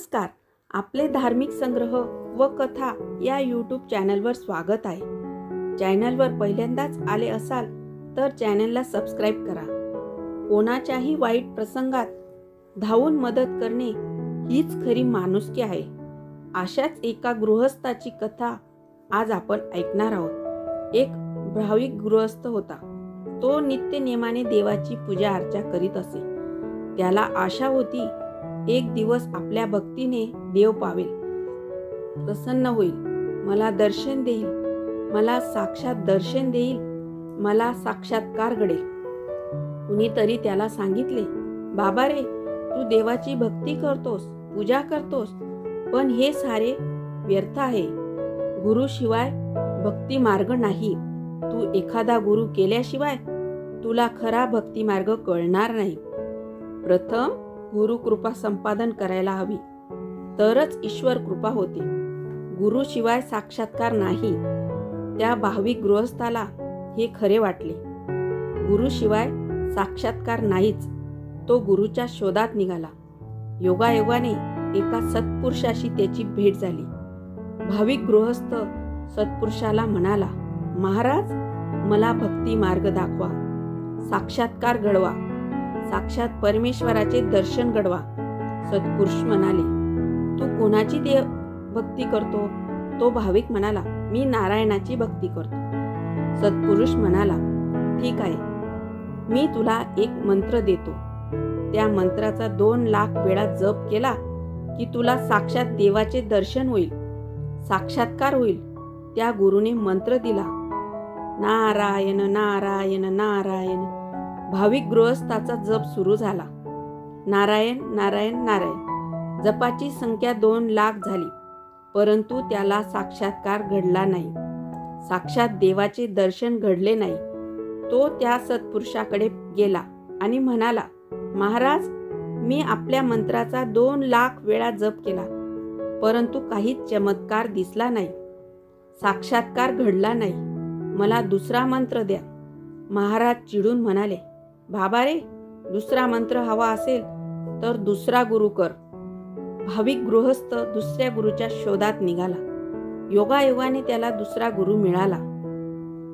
नमस्कार. आपले धार्मिक संग्रह व कथा या यूट्यूब चॅनलवर स्वागत आहे. चॅनलवर पहिल्यांदाच आले असाल तर चॅनलला सबस्क्राईब करा. कोणाच्याही वाईट प्रसंगात धावून मदत करणे हीच खरी माणुसकी आहे. अशाच एका गृहस्थाची कथा आज आपण ऐकणार आहोत. एक भाविक गृहस्थ होता. तो नित्य नेमाने देवाची पूजा अर्चा करीत असे. त्याला आशा होती एक दिवस आपल्या भक्तीने देव पावेल, प्रसन्न होईल, मला दर्शन देईल, मला साक्षात दर्शन देईल, मला साक्षात्कार घडेल. कुणीतरी त्याला सांगितले, बाबा रे, तू देवाची भक्ती करतोस, पूजा करतोस, पण हे सारे व्यर्थ आहे. गुरु शिवाय भक्ती मार्ग नाही. तू एखादा गुरु केल्याशिवाय तुला खरा भक्ती मार्ग कळणार नाही. प्रथम गुरु कृपा संपादन करायला हवी, तरच ईश्वर कृपा होते. गुरु शिवाय साक्षात्कार नाही. त्या भाविक गृहस्थाला हे खरे वाटले. गुरु शिवाय साक्षात्कार नाहीच. तो गुरुच्या शोधात निघाला. योगायोगाने एका सत्पुरुषाशी त्याची भेट झाली. भाविक गृहस्थ सत्पुरुषाला म्हणाला, महाराज, मला भक्ती मार्ग दाखवा, साक्षात्कार घडवा, साक्षात परमेश्वराचे दर्शन घडवा. सत्पुरुष म्हणाले, तू कोणाची देव भक्ती करतो? तो भाविक म्हणाला, मी नारायणाची भक्ती करतो. सत्पुरुष म्हणाला, ठीक आहे, मी तुला एक मंत्र देतो. त्या मंत्राचा 2 लाख वेळा जप केला की तुला साक्षात देवाचे दर्शन होईल, साक्षात्कार होईल. त्या गुरुने मंत्र दिला, नारायण नारायण नारायण. भाविक गृहस्थाचा जप सुरू झाला. नारायण नारायण नारायण. जपाची संख्या 2 लाख झाली, परंतु त्याला साक्षात्कार घडला नाही, साक्षात देवाचे दर्शन घडले नाही. तो त्या सत्पुरुषाकडे गेला आणि म्हणाला, महाराज, मी आपल्या मंत्राचा 2 लाख वेळा जप केला, परंतु काहीच चमत्कार दिसला नाही, साक्षात्कार घडला नाही. मला दुसरा मंत्र द्या. महाराज चिडून म्हणाले, बाबा रे, दुसरा मंत्र हवा असेल तर दुसरा गुरु कर. भाविक गृहस्थ दुसऱ्या गुरुच्या शोधात निघाला. योगायोगाने त्याला दुसरा गुरु मिळाला.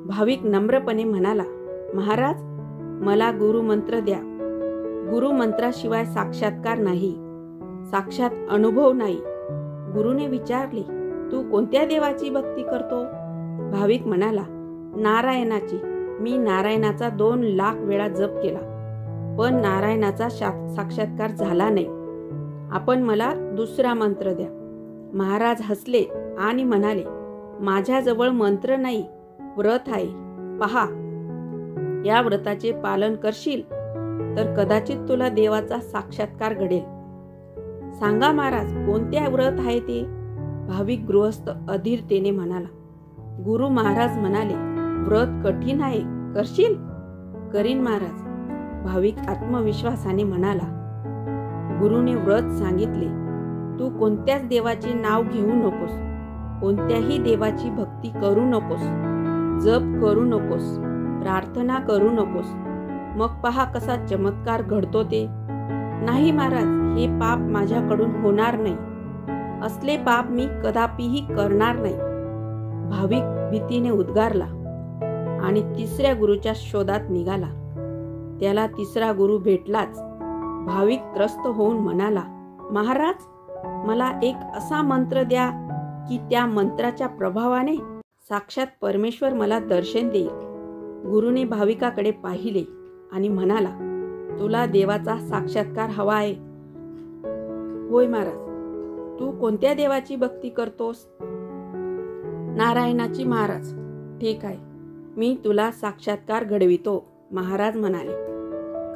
भाविक नम्रपणे म्हणाला, महाराज, मला गुरु मंत्र द्या. गुरु मंत्राशिवाय साक्षात्कार नाही, साक्षात अनुभव नाही. गुरुने विचारले, तू कोणत्या देवाची भक्ती करतो? भाविक म्हणाला, नारायणाची. मी नारायणाचा 2 लाख वेळा जप केला, पण नारायणाचा साक्षात्कार झाला नाही. आपण मला दुसरा मंत्र द्या. महाराज हसले आणि म्हणाले, माझ्याजवळ मंत्र नाही, व्रत आहे. पहा, या व्रताचे पालन करशील तर कदाचित तुला देवाचा साक्षात्कार घडेल. सांगा महाराज, कोणते व्रत आहे ते? भाविक गृहस्थ अधीरतेने म्हणाला. गुरु महाराज म्हणाले, व्रत कठीण आहे, करशील? करीन महाराज. भाविक आत्मविश्वासाने म्हणाला. गुरुने व्रत सांगितले, तू कोणत्याच देवाचे नाव घेऊ नकोस, कोणत्याही देवाची भक्ती करू नकोस, जप करू नकोस, प्रार्थना करू नकोस. मग पहा कसा चमत्कार घडतो ते. नाही महाराज, हे पाप माझ्याकडून होणार नाही, असले पाप मी कदापिही करणार नाही. भाविक भीतीने उद्गारला आणि तिसऱ्या गुरुच्या शोधात निघाला. त्याला तिसरा गुरु भेटलाच. भाविक त्रस्त होऊन म्हणाला, महाराज, मला एक असा मंत्र द्या की त्या मंत्राच्या प्रभावाने साक्षात परमेश्वर मला दर्शन देईल. गुरुने भाविकाकडे पाहिले आणि म्हणाला, तुला देवाचा साक्षात्कार हवा आहे? होय महाराज. तू कोणत्या देवाची भक्ती करतोस? नारायणाची महाराज. ठीक आहे, मी तुला साक्षात्कार घडवितो. महाराज म्हणाले,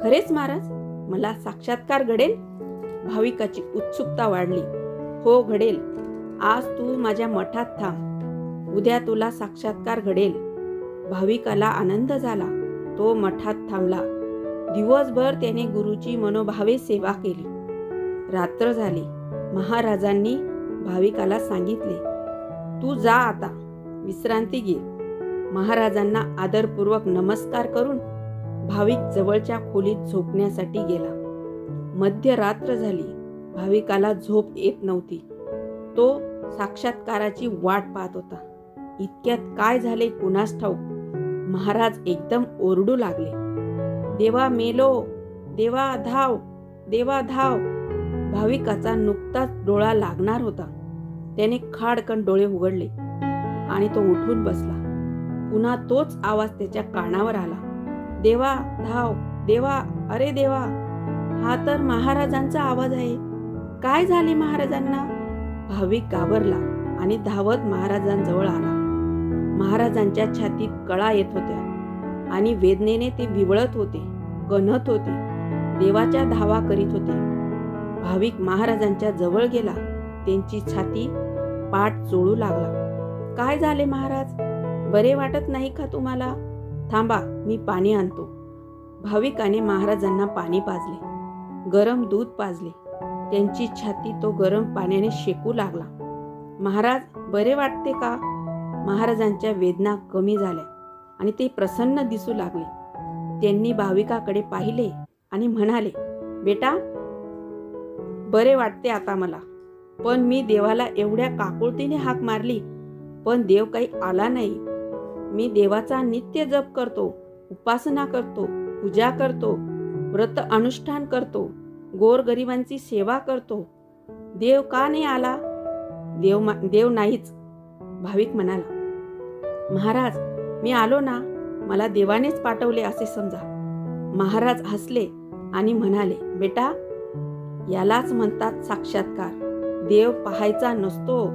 खरेच महाराज, मला साक्षात्कार घडेल? भाविकाची उत्सुकता वाढली. हो, घडेल. आज तू माझ्या मठात थांब, उद्या तुला साक्षात्कार घडेल. भाविकाला आनंद झाला. तो मठात थांबला. दिवसभर त्याने गुरुची मनोभावे सेवा केली. रात्र झाली. महाराजांनी भाविकाला सांगितले, तू जा आता, विश्रांती घे. महाराजांना आदरपूर्वक नमस्कार करून भाविक जवळच्या खोलीत झोपण्यासाठी गेला. मध्यरात्र झाली. भाविकाला झोप येत नव्हती. तो साक्षात्काराची वाट पाहत होता. इतक्यात काय झाले कुणास ठाऊक, महाराज एकदम ओरडू लागले, देवा मेलो, देवा धाव, देवा धाव. भाविकाचा नुकताच डोळा लागणार होता. त्याने खाडकन डोळे उघडले आणि तो उठून बसला. पुन्हा तोच आवाज त्याच्या कानावर आला, देवा धाव, देवा, अरे देवा. हा तर महाराजांचा आवाज आहे. काय झाले महाराजांना? भाविक घाबरला आणि धावत महाराजांजवळ आला. महाराजांच्या छातीत कळा येत होत्या आणि वेदनेने ते विवळत होते, कणत होते, देवाच्या धावा करीत होते. भाविक महाराजांच्या जवळ गेला, त्यांची छाती पाठ चोळू लागला. काय झाले महाराज? बरे वाटत नाही का तुम्हाला? थांबा, मी पाणी आणतो. भाविकाने महाराजांना पाणी पाजले, गरम दूध पाजले. त्यांची छाती तो गरम पाण्याने शेकू लागला. महाराज, बरे वाटते का? महाराजांच्या वेदना कमी झाल्या आणि ते प्रसन्न दिसू लागले. त्यांनी भाविकाकडे पाहिले आणि म्हणाले, बेटा, बरे वाटते आता मला. पण मी देवाला एवढ्या काकुळतीने हाक मारली, पण देव काही आला नाही. मी देवाचा नित्य जप करतो, उपासना करतो, पूजा करतो, व्रत अनुष्ठान करतो, गोरगरिबांची सेवा करतो. देव का नाही आला? देव नाहीच. भाविक म्हणाला, महाराज, मी आलो ना, मला देवानेच पाठवले असे समजा. महाराज हसले आणि म्हणाले, बेटा, यालाच म्हणतात साक्षात्कार. देव पाहायचा नसतो,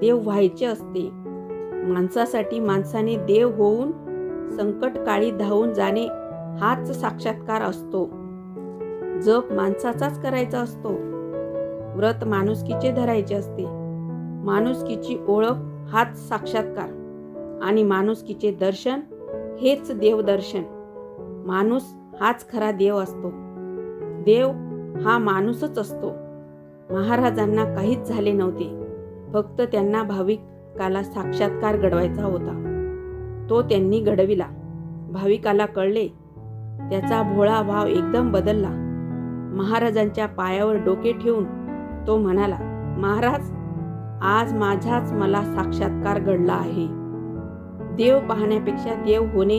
देव व्हायचे असते. माणसासाठी माणसाने देव होऊन संकटकाळी धावून जाणे हाच साक्षात्कार असतो. जप माणसाचाच करायचा असतो. व्रत माणुसकीचे धरायचे असते. माणुसकीची ओळख हाच साक्षात्कार आणि माणुसकीचे दर्शन हेच देवदर्शन. माणूस हाच खरा देव असतो. देव हा माणूसच असतो. महाराजांना काहीच झाले नव्हते, फक्त त्यांना भाविकाला साक्षात्कार घडवायचा होता. तो त्यांनी घडविला. भाविकाला कळले. त्याचा भोळा भाव एकदम बदलला. महाराजांच्या पायावर डोके ठेवून तो म्हणाला, महाराज, आज माझाच मला साक्षात्कार घडला आहे. देव पाहण्यापेक्षा देव होणे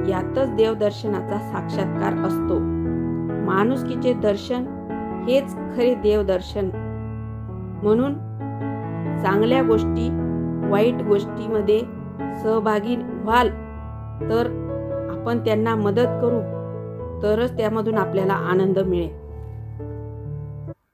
यातच देवदर्शनाचा साक्षात्कार असतो. माणुसकीचे दर्शन हेच खरे देवदर्शन. म्हणून चांगल्या गोष्टी, वाईट गोष्टीमध्ये सहभागी व्हाल तर आपण त्यांना मदत करू, तरच त्यामधून आपल्याला आनंद मिळेल.